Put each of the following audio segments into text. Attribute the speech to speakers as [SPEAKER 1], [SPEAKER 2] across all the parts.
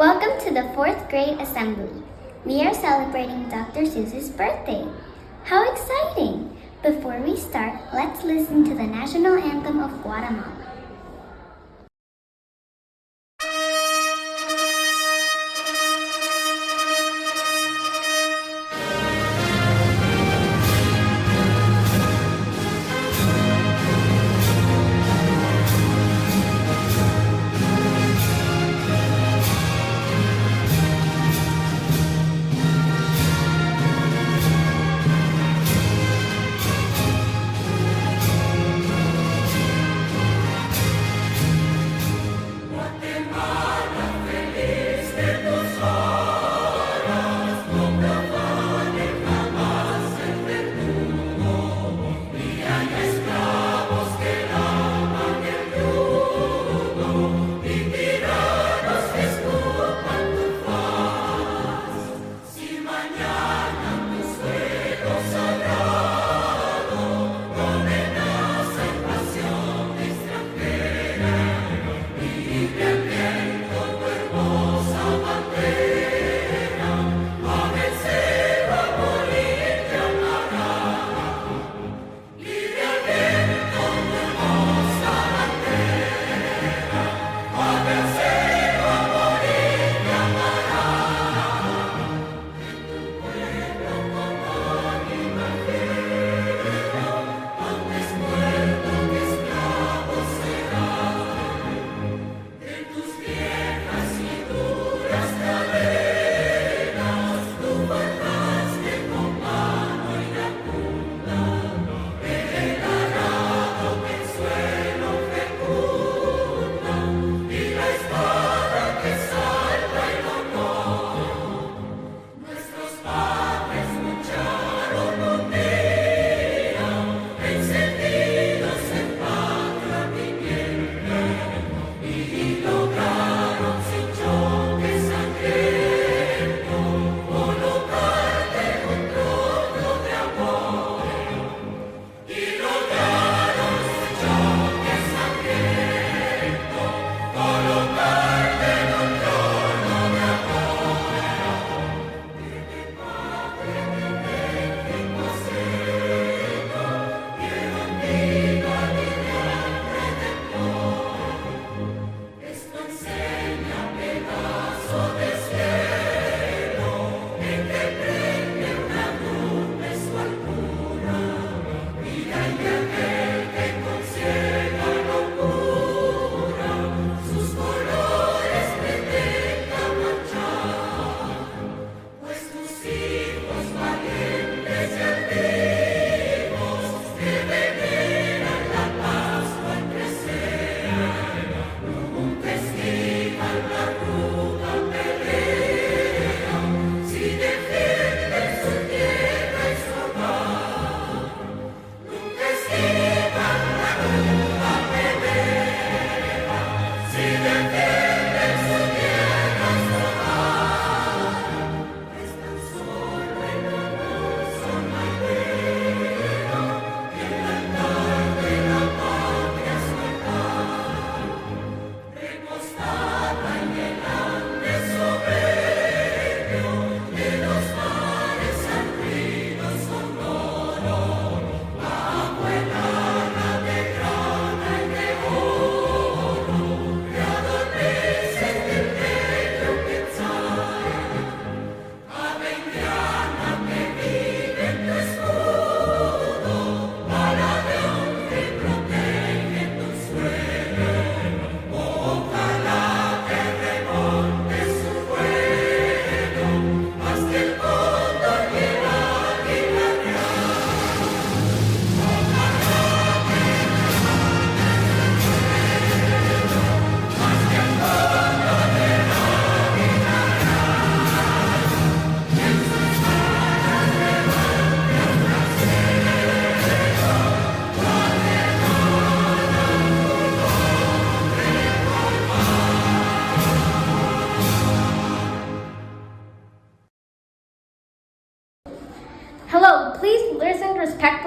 [SPEAKER 1] Welcome to the 4th grade assembly. We are celebrating Dr. Seuss's birthday. How exciting! Before we start, let's listen to the national anthem of Guatemala.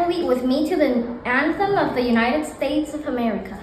[SPEAKER 2] family with me to the anthem of the United States of America.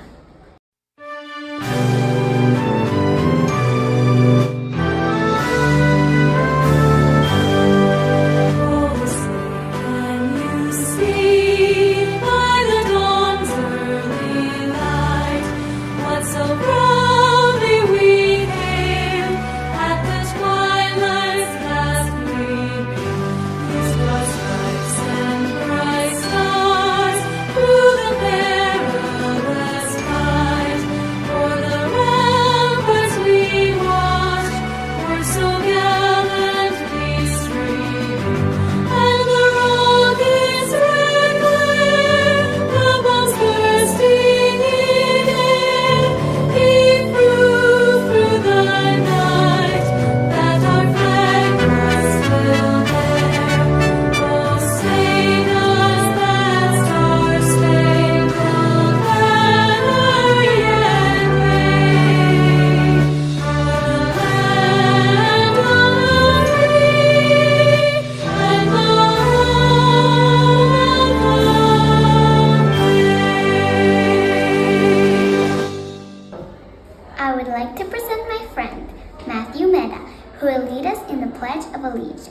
[SPEAKER 1] I would like to present my friend, Matthew Meda, who will lead us in the Pledge of Allegiance.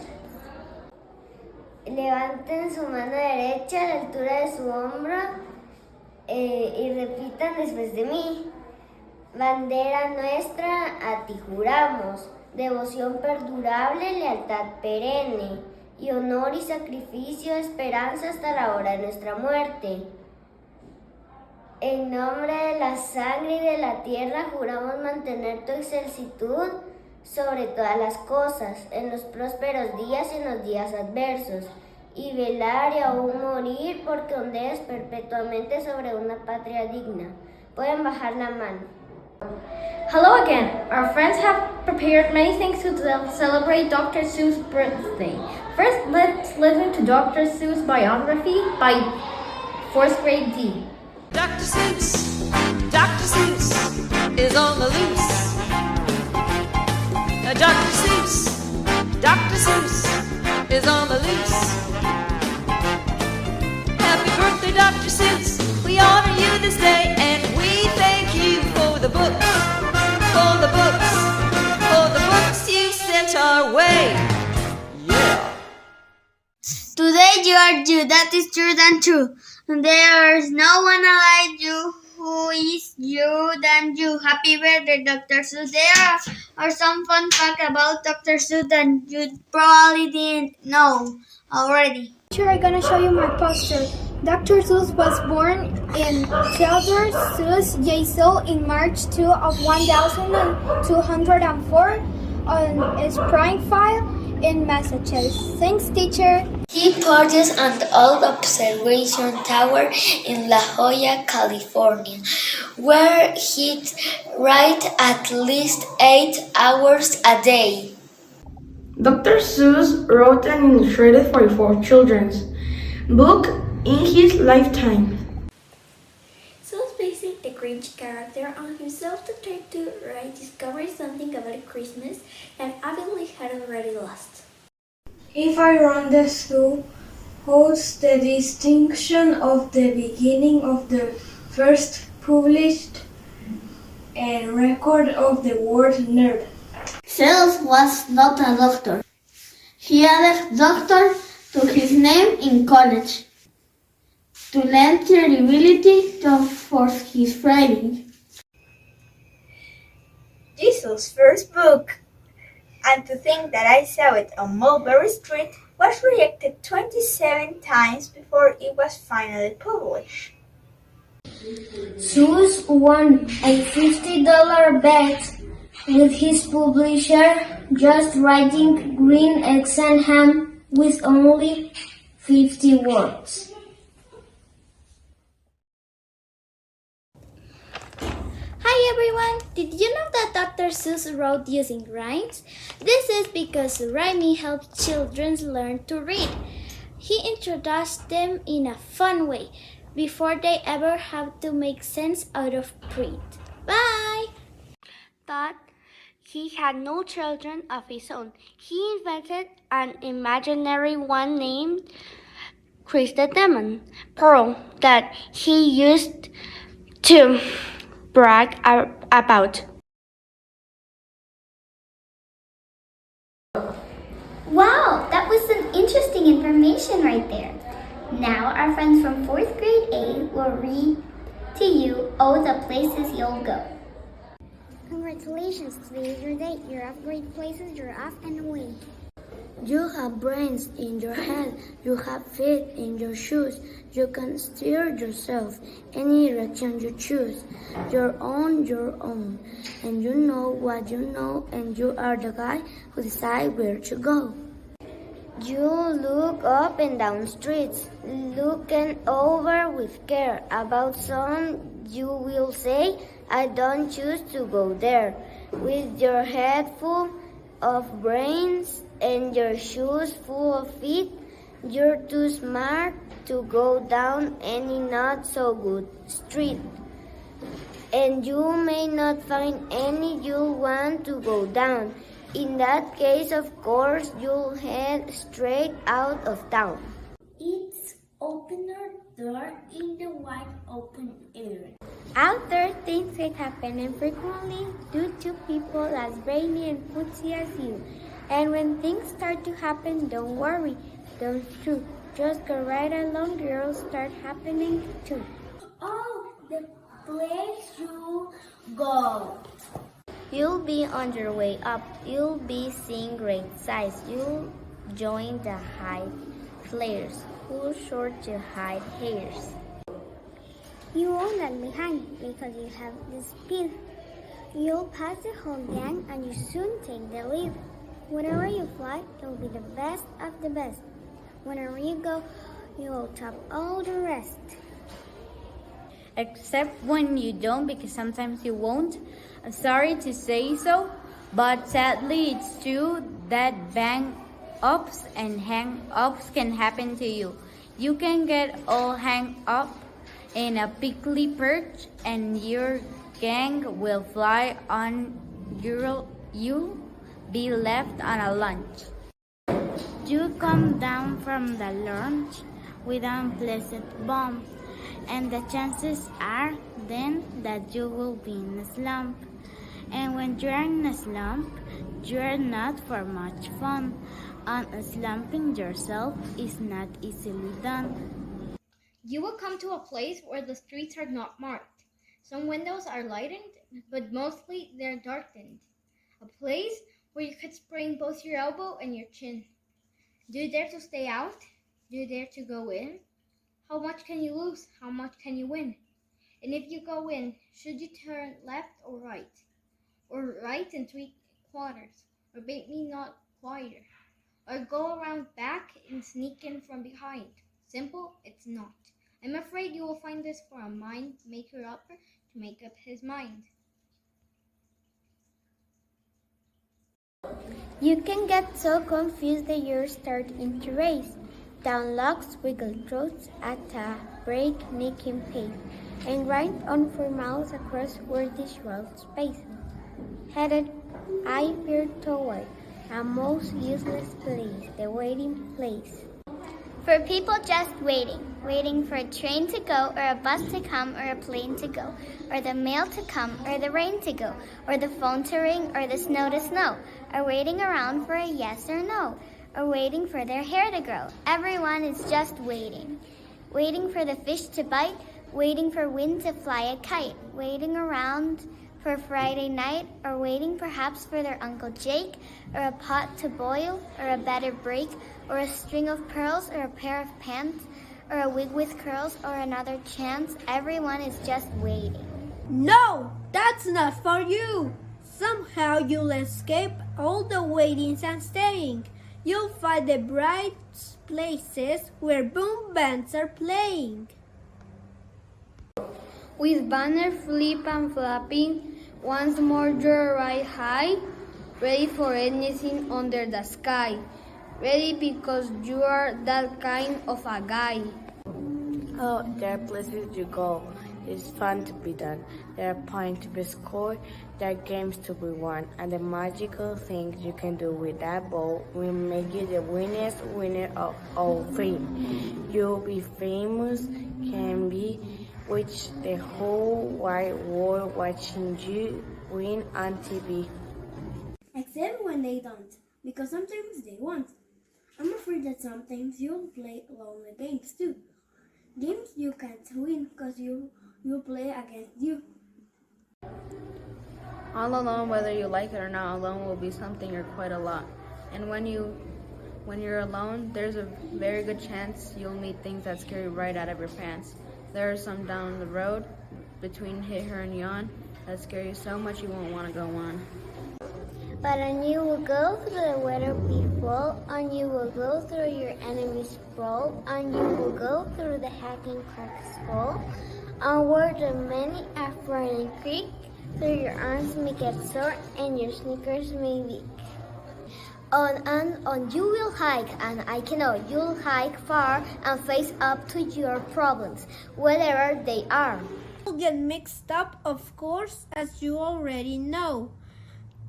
[SPEAKER 3] Levanten su mano derecha a la altura de su hombro y repitan después de mí. Bandera nuestra, a ti juramos, devoción perdurable, lealtad perenne, y honor y sacrificio, esperanza hasta la hora de nuestra muerte. En nombre de la sangre y de la tierra juramos mantener tu excelsitud sobre todas las cosas, en los prósperos días y en los días adversos, y velar y aún morir porque ondees perpetuamente sobre una patria digna. Pueden bajar la mano.
[SPEAKER 2] Hello again. Our friends have prepared many things to celebrate Dr. Seuss' birthday. First, let's listen to Dr. Seuss' biography by 4th grade D.
[SPEAKER 4] Dr. Seuss is on the loose. Dr. Seuss is on the loose. Happy birthday, Dr. Seuss. We honor you this day, and we thank you for the books you sent our way. Yeah.
[SPEAKER 3] Today you are you, that is true and true. There is no one like you who is you than you. Happy birthday, Dr. Seuss. There are some fun facts about Dr. Seuss that you probably didn't know already.
[SPEAKER 5] Here I'm gonna show you my poster. Dr. Seuss was born in Theodore Seuss J. Seuss in March 2 of 1204 on Springfield in Massachusetts. Thanks, teacher.
[SPEAKER 3] He purchased an old observation tower in La Jolla, California, where he'd write at least 8 hours a day.
[SPEAKER 6] Dr. Seuss wrote an illustrated for children's book in his lifetime.
[SPEAKER 7] Seuss based the Grinch character on himself to try to rediscover something about Christmas that Abilene had already lost.
[SPEAKER 8] If I run the school, holds the distinction of the beginning of the first published record of the word nerd.
[SPEAKER 3] Seuss was not a doctor. He added doctor to his name in college to lend credibility for his writing.
[SPEAKER 9] Jesus' first book, and to think that I saw it on Mulberry Street, was rejected 27 times before it was finally published.
[SPEAKER 3] Seuss won a $50 bet with his publisher, just writing green eggs and ham with only 50 words.
[SPEAKER 7] Hi everyone! Did you know that Dr. Seuss wrote using rhymes? This is because rhyming helps children learn to read. He introduced them in a fun way before they ever have to make sense out of print. Bye!
[SPEAKER 10] Thought he had no children of his own. He invented an imaginary one named Chris the demon, pearl that he used to brag about.
[SPEAKER 1] Wow, that was some interesting information right there. Now our friends from 4th grade A will read to you all the places you'll go.
[SPEAKER 5] Congratulations, today is your day. You're off great places, you're off and away.
[SPEAKER 11] You have brains in your head, you have feet in your shoes, you can steer yourself any direction you choose. You're on your own, and you know what you know, and you are the guy who decides where to go.
[SPEAKER 3] You look up and down streets, looking over with care. About some you will say, I don't choose to go there. With your head full of brains and your shoes full of feet, you're too smart to go down any not so good street. And you may not find any you want to go down. In that case, of course, you'll head straight out of town.
[SPEAKER 11] It's opener door in the wide open air.
[SPEAKER 5] Out there, things can happen infrequently due to people as brainy and footsie as you. And when things start to happen, don't worry, don't shoot. Just go right along, girls start happening too.
[SPEAKER 11] Oh, the place you go.
[SPEAKER 3] You'll be on your way up. You'll be seeing great sights. You'll join the high players who sure to hide hairs.
[SPEAKER 5] You won't lag behind because you have the speed. You'll pass the whole gang and you soon take the lead. Whenever you fly, you'll be the best of the best. Whenever you go, you'll top all the rest.
[SPEAKER 2] Except when you don't, because sometimes you won't. I'm sorry to say so, but sadly it's true that bang-ups and hang-ups can happen to you. You can get all hang up in a prickly perch and your gang will fly on you be left on a lunch. You come down from the launch with an unpleasant bump, and the chances are then that you will be in a slump. And when you're in a slump, you're not for much fun, and slumping yourself is not easily done. You will come to a place where the streets are not marked. Some windows are lightened, but mostly they're darkened. A place where you could sprain both your elbow and your chin. Do you dare to stay out? Do you dare to go in? How much can you lose? How much can you win? And if you go in, should you turn left or right? Or right and 3/4? Or maybe not quieter? Or go around back and sneak in from behind? Simple? It's not. I'm afraid you will find this for a mind maker upper to make up his mind.
[SPEAKER 5] You can get so confused that you're starting to race. Down logs, wiggle throats at a breaknecking pace, and grind on for miles across worthless world space. Headed, I peer toward a most useless place, the waiting place.
[SPEAKER 1] For people just waiting for a train to go, or a bus to come, or a plane to go, or the mail to come, or the rain to go, or the phone to ring, or the snow to snow, or waiting around for a yes or no, or waiting for their hair to grow. Everyone is just waiting. Waiting for the fish to bite, waiting for wind to fly a kite, waiting around for Friday night, or waiting perhaps for their Uncle Jake, or a pot to boil, or a better break, or a string of pearls, or a pair of pants, or a wig with curls, or another chance. Everyone is just waiting.
[SPEAKER 11] No, that's not for you. Somehow you'll escape all the waitings and staying. You'll find the bright places where boom bands are playing.
[SPEAKER 5] With banner flip and flapping, once more you're right high, ready for anything under the sky. Ready because you are that kind of a guy.
[SPEAKER 11] Oh, there are places you go.
[SPEAKER 6] It's fun to be done. There are points to be scored, there are games to be won, and the magical things you can do with that ball will make you the winnest winner of all three. You'll be famous, can be, with the whole wide world watching you win on TV.
[SPEAKER 11] Except when they don't, because sometimes they won't. I'm afraid that sometimes you'll play lonely games too. Games you can't win because you play against you.
[SPEAKER 2] All alone, whether you like it or not, alone will be something or quite a lot. And when you're alone, there's a very good chance you'll meet things that scare you right out of your pants. There are some down the road between here and yon that scare you so much you won't want to go on.
[SPEAKER 3] But on you will go through the weather befall, on you will go through your enemy's sprawl, on you will go through the hacking crack's fall, on where the many are frowning creek, through your arms may get sore and your sneakers may weak. On you will hike, and I know you'll hike far and face up to your problems, whatever they are.
[SPEAKER 11] You'll get mixed up, of course, as you already know.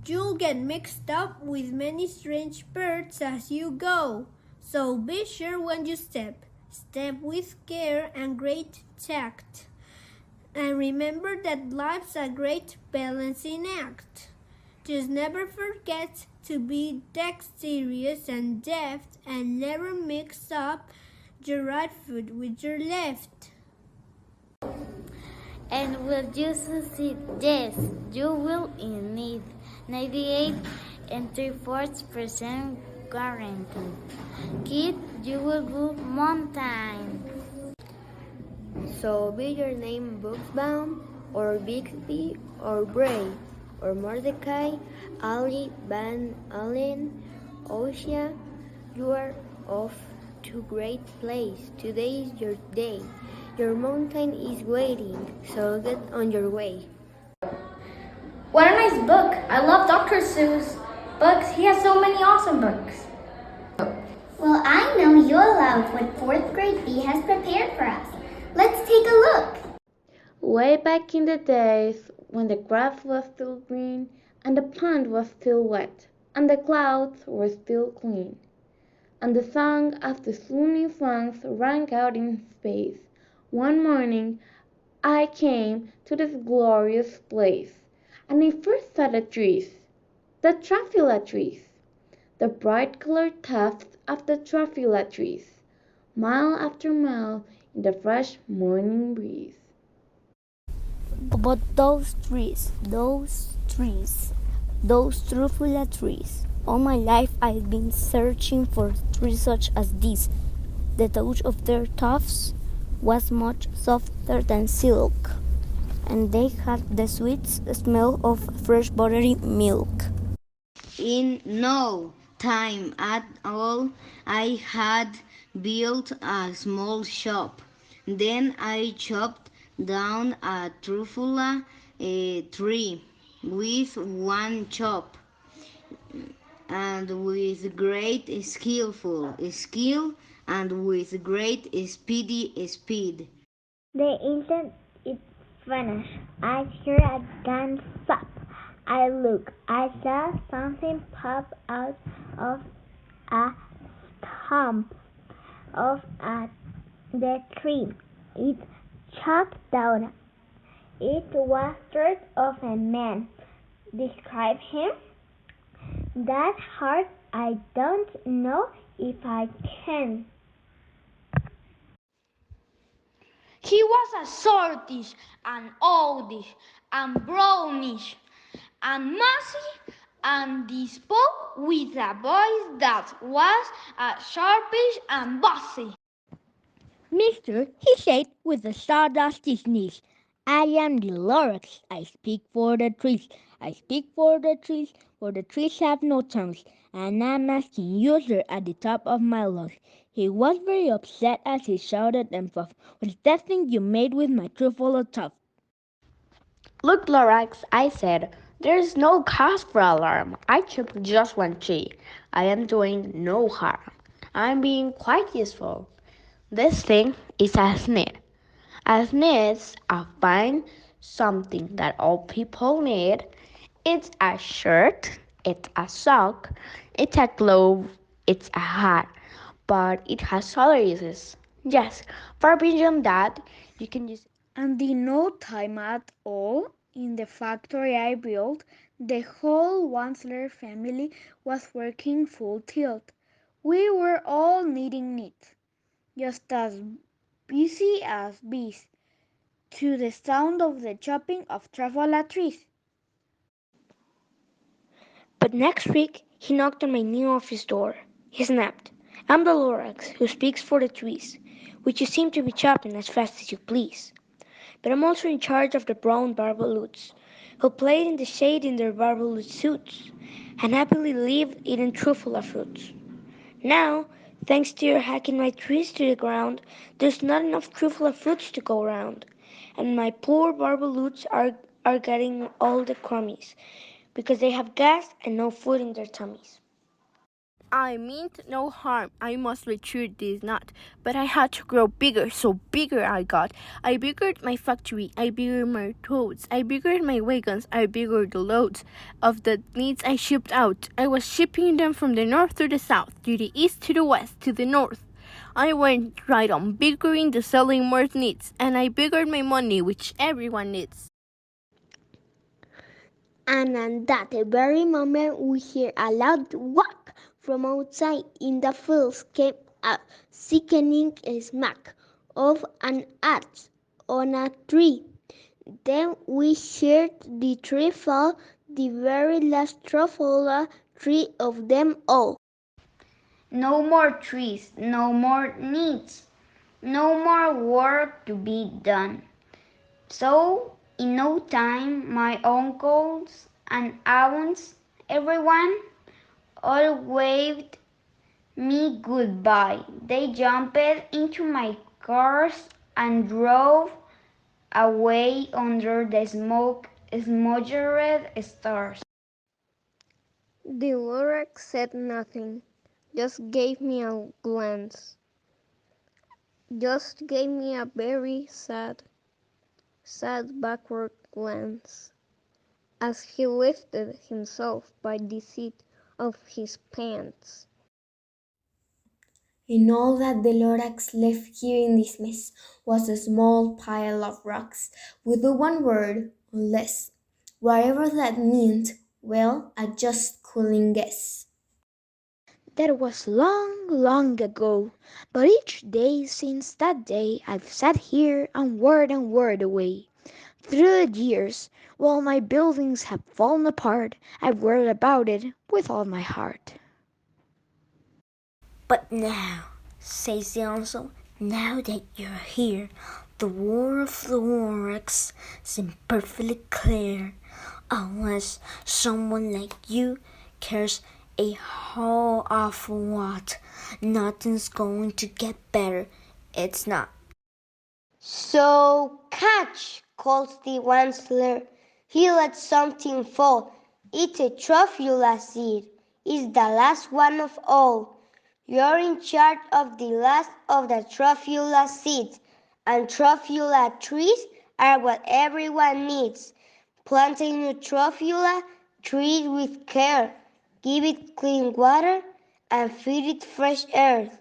[SPEAKER 11] You'll get mixed up with many strange birds as you go. So be sure when you step with care and great tact. And remember that life's a great balancing act. Just never forget to be dexterous and deft, and never mix up your right foot with your left.
[SPEAKER 5] And will you succeed? Yes, you will indeed. 98 and 3/4% guaranteed. Kid, you will do mountain.
[SPEAKER 12] So be your name Buxbaum, or Bixby, or Bray, or Mordecai, Ali, Van Allen, Osia, you are off to great place. Today is your day. Your mountain is waiting, so get on your way.
[SPEAKER 2] What a nice book! I love Dr. Seuss books. He has so many awesome books.
[SPEAKER 1] Well, I know you'll love what 4th grade B has prepared for us. Let's take a look.
[SPEAKER 13] Way back in the days when the grass was still green and the pond was still wet and the clouds were still clean and the song of the swooning swans rang out in space, one morning I came to this glorious place, and I first saw the trees, the Trophila trees, the bright colored tufts of the Trophila trees, mile after mile in the fresh morning breeze.
[SPEAKER 14] But those Trophila trees. All my life I've been searching for trees such as these. The touch of their tufts was much softer than silk, and they had the sweet smell of fresh buttery milk.
[SPEAKER 15] In no time at all, I had built a small shop. Then I chopped down a truffula tree with one chop, and with great skill and with great speedy speed.
[SPEAKER 3] The instant it vanished, I heard a gun pop. I looked. I saw something pop out of a stump of the tree. It chopped down. It was sort of a man. Describe him? That hard. I don't know if I can.
[SPEAKER 10] He was a shortish and oldish and brownish and mousy, and he spoke with a voice that was sharpish and bossy.
[SPEAKER 14] Mister, he said with a sawdusty sneeze, I am the Lorax. I speak for the trees. I speak for the trees have no tongues, and I'm asking you, sir, at the top of my lungs. He was very upset as he shouted and puffed. What's that thing you made with my truffle tuft?
[SPEAKER 13] Look, Lorax, I said, there's no cause for alarm. I chopped just one tree. I am doing no harm. I'm being quite useful. This thing is a snare. As needs, I find something that all people need. It's a shirt, it's a sock, it's a glove, it's a hat, but it has other uses. Yes, far beyond that, you can use.
[SPEAKER 14] And in no time at all, in the factory I built, the whole Wansler family was working full tilt. We were all knitting knits, just as busy as bees, to the sound of the chopping of trafala trees.
[SPEAKER 16] But next week he knocked on my new office door. He snapped, "I'm the Lorax who speaks for the trees, which you seem to be chopping as fast as you please. But I'm also in charge of the brown Barbaloots, who played in the shade in their Barbaloot suits, and happily lived eating truffula fruits. Now, thanks to your hacking my trees to the ground, there's not enough truffula fruits to go round, and my poor Barbaloots are getting all the crummies, because they have gas and no food in their tummies."
[SPEAKER 6] I meant no harm. I mostly chewed this nut, but I had to grow bigger, so bigger I got. I biggered my factory, I biggered my toads, I biggered my wagons, I biggered the loads of the needs I shipped out. I was shipping them from the north to the south, to the east to the west, to the north. I went right on biggering the selling more needs, and I biggered my money, which everyone needs.
[SPEAKER 12] And at that very moment we hear a loud whack from outside. In the fields came a sickening smack of an axe on a tree. Then we heard the tree fall, the very last truffle tree of them all.
[SPEAKER 10] No more trees, no more needs, no more work to be done. So, in no time, my uncles and aunts, everyone, all waved me goodbye. They jumped into my cars and drove away under the smoke smudged stars.
[SPEAKER 12] The Lorax said nothing, just gave me a glance, just gave me a very sad backward glance, as he lifted himself by the seat of his pants.
[SPEAKER 11] And all that the Lorax left here in this mess was a small pile of rocks with the one word, less. Whatever that meant, well, I just couldn't guess.
[SPEAKER 14] That was long, long ago, but each day since that day I've sat here and word away. Through the years, while my buildings have fallen apart, I've worried about it with all my heart.
[SPEAKER 17] But now, says the council, now that you're here, the war of the Warwicks seems perfectly clear, unless someone like you cares a whole awful lot. Nothing's going to get better. It's not.
[SPEAKER 3] So catch, calls the Wansler. He let something fall. It's a truffula seed. It's the last one of all. You're in charge of the last of the truffula seeds, and truffula trees are what everyone needs. Plant a new truffula tree with care. Give it clean water and feed it fresh earth.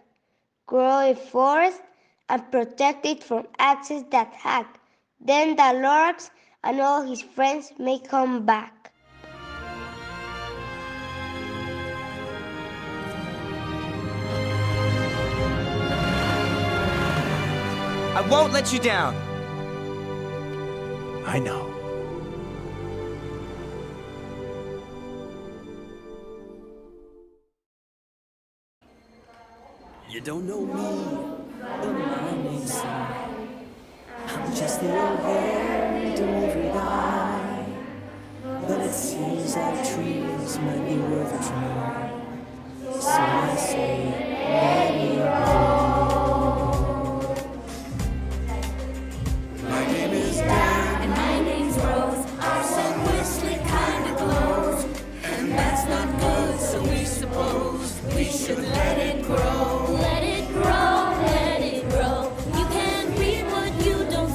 [SPEAKER 3] Grow a forest and protect it from axes that hack. Then the Lorax and all his friends may come back.
[SPEAKER 18] I won't let you down.
[SPEAKER 19] I know.
[SPEAKER 20] You don't know me, but my name's Sam. I'm just the old hairy delivery guy. But it seems that trees might be worth a try. So I say, let me go. My name is Dan, and my name's Rose. Our sun whistling kinda glows, and that's not good, so we suppose we should let it grow.
[SPEAKER 4] Let it grow, let it grow. You can reap what you don't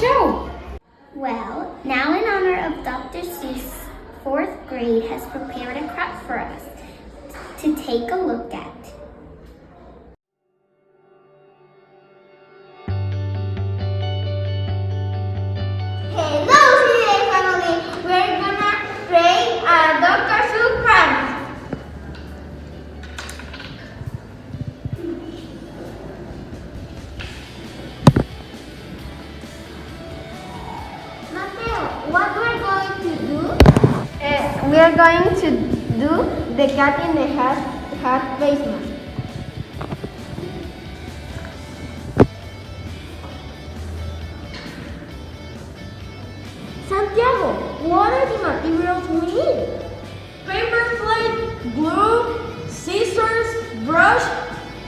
[SPEAKER 2] show.
[SPEAKER 1] Well, now in honor of Dr. Seuss, 4th grade has prepared a craft for us to take a look at.
[SPEAKER 3] Hello, CJ family! We're gonna create a Dr. Seuss prank. Mateo, what we're going to do?
[SPEAKER 2] We are going to do the cat in the hat face mask. Santiago, what are the materials we need?
[SPEAKER 16] Paper plate, glue, scissors, brush,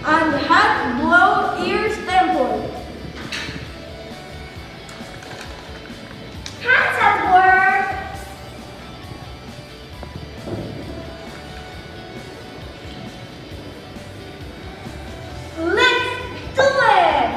[SPEAKER 16] and hat blow ears template.
[SPEAKER 3] Hands at work! Let's do it!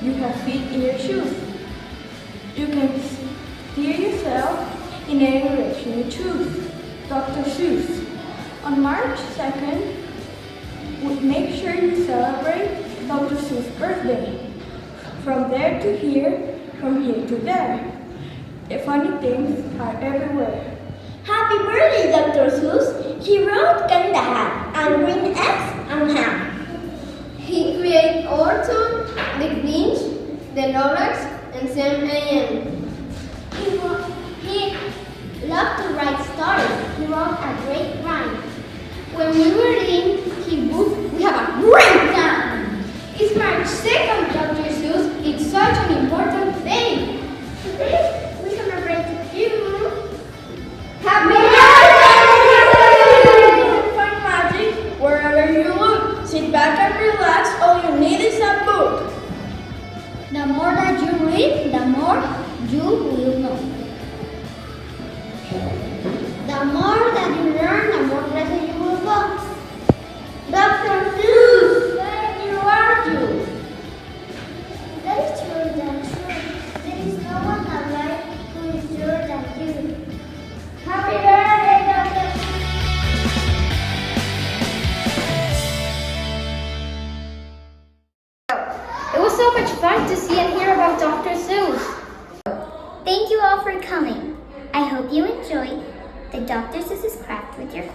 [SPEAKER 16] You have feet in your shoes. You can steer yourself in any direction you choose. Dr. Seuss. On March 2nd, make sure you celebrate Dr. Seuss' birthday. From there to here, from here to there. The funny things are everywhere.
[SPEAKER 3] Happy birthday, Dr. Seuss! He wrote Cat in the Hat and Green Eggs and Ham.
[SPEAKER 2] He created Orton, the Grinch, the Lorax, and Sam A.M.
[SPEAKER 1] He loved to write stories. He wrote a great rhyme. When we were in his book, we have a great time.
[SPEAKER 2] It's March 2nd, Dr. Seuss. It's such an important day.
[SPEAKER 1] Today, we celebrate you.
[SPEAKER 2] Happy
[SPEAKER 16] birthday! Find magic wherever you look. Sit back and relax. All you need is a book.
[SPEAKER 1] The more that you read, the more you will know. The more that you learn, the more places you will go. Dr. Seuss, where are you? That is true, that's true. There is no one alive who is truer than you. Happy birthday, Dr.
[SPEAKER 2] It was so much fun to see and hear about Dr. Seuss.
[SPEAKER 1] Thank you all for coming. I hope you enjoyed the Dr. Seuss's craft with your